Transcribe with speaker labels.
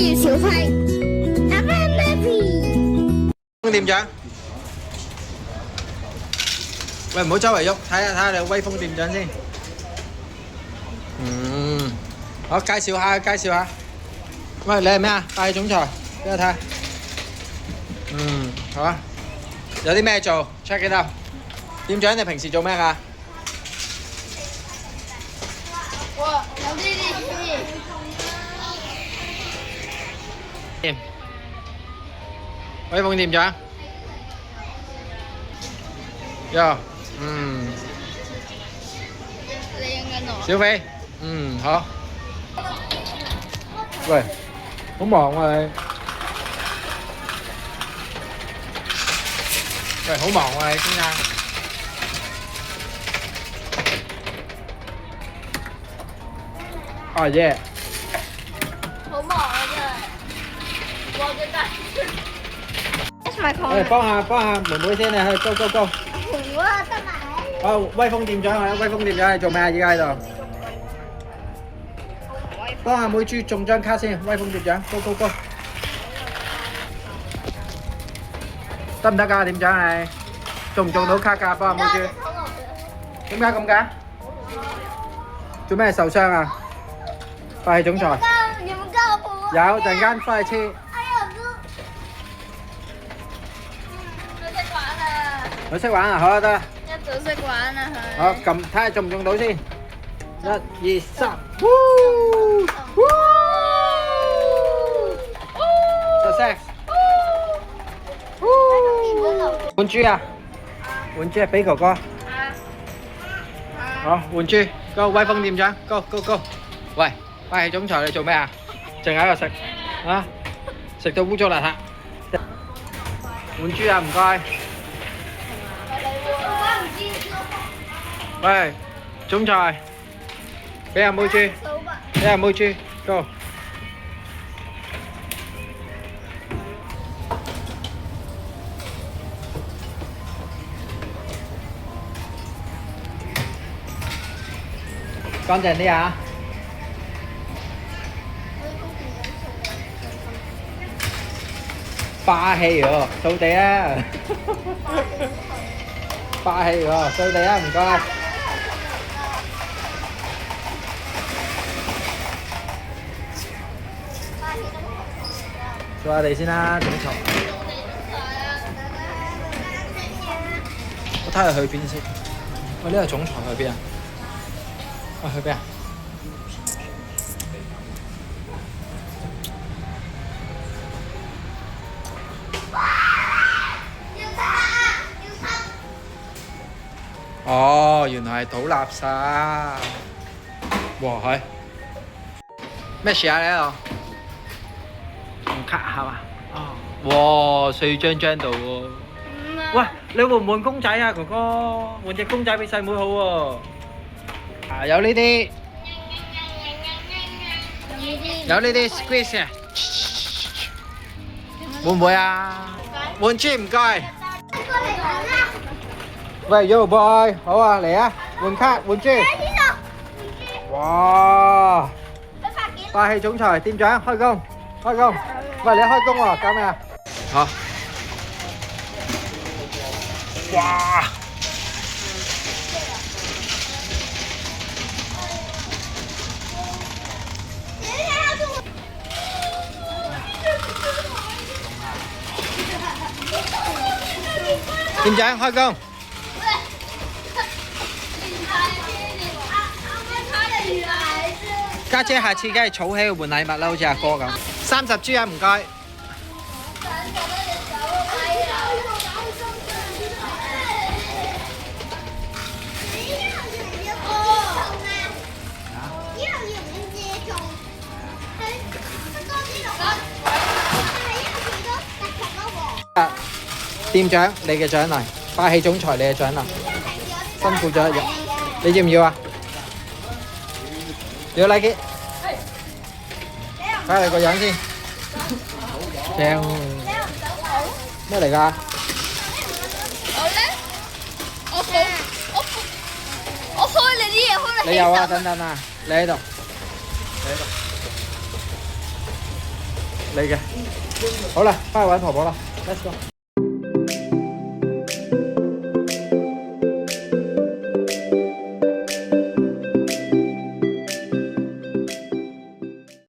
Speaker 1: 要小輝。阿媽媽咪。
Speaker 2: 店長，喂，唔好周圍喐，睇下你威風店長先。好，介紹下。喂，你係咩啊？霸氣總裁，俾我睇下。好啊。有啲咩做 ？check it out。店長，你平時做咩㗎？
Speaker 1: 我有呢啲。
Speaker 2: 威風店長。喲，
Speaker 1: 你影緊我？
Speaker 2: 小飛，好。喂，好忙喎你。喂，好忙喎你先生。啊耶！
Speaker 1: 好忙啊真係，我真係。
Speaker 2: 誒，幫下妹妹先啊，去 go。
Speaker 1: 我得埋。
Speaker 2: 好，威風店長啊，威風店長，你做咩啊？而家喺度？幫下妹豬中張卡先，威風店長 ，go。得唔得㗎？店長你中唔中到卡㗎？幫下妹豬。點解咁㗎？做咩受傷啊？霸氣總裁。
Speaker 1: 有冇教我？
Speaker 2: 有，陣間翻去黐。
Speaker 1: 哎呀，佢識玩啊！
Speaker 2: 佢識玩啊，好啊，得啦。
Speaker 1: 一早識玩啊佢。
Speaker 2: 好，撳睇下中唔中到先。1、2、3，success。換豬啊！換豬啊！俾哥哥。好，換豬。個威風店長，go。喂，霸氣總裁你做咩啊？淨喺度食啊！食到污糟邋遢。換豬啊！唔該。喂，總裁，俾阿妹豬，go。乾淨啲啊！霸氣喎，掃地啊！霸氣喎，掃地啊！唔該。掃下地先啦，總裁。我睇下去邊先。喂，呢個總裁去邊啊？喂，去邊啊？哦，原來係倒垃圾。哇，係咩事啊？你喺度用卡係嘛？哦，哇，碎張張度喎。喂，你換唔換公仔啊，哥哥？換隻公仔俾細妹好喎。啊，有呢啲，有呢啲 squeeze 啊。會唔會啊？換豬唔該。喂，Yo boy，好啊，嚟啊，換卡換豬。哇！霸氣總裁店長開工。喂，你開工喎，搞咩啊？好。哇！店長開工。家姐下次梗係儲起去換禮物啦，好似阿哥咁。30豬啊，唔該。店長，你嘅獎勵，霸氣總裁你嘅獎勵，辛苦咗一日，你要唔要啊？要 like it？ 睇下你個樣先，正咩嚟㗎？
Speaker 1: 我開你啲嘢，開你。
Speaker 2: 你有啊？等等啊，你喺度，你嘅。好啦，翻去揾婆婆啦，Let's go。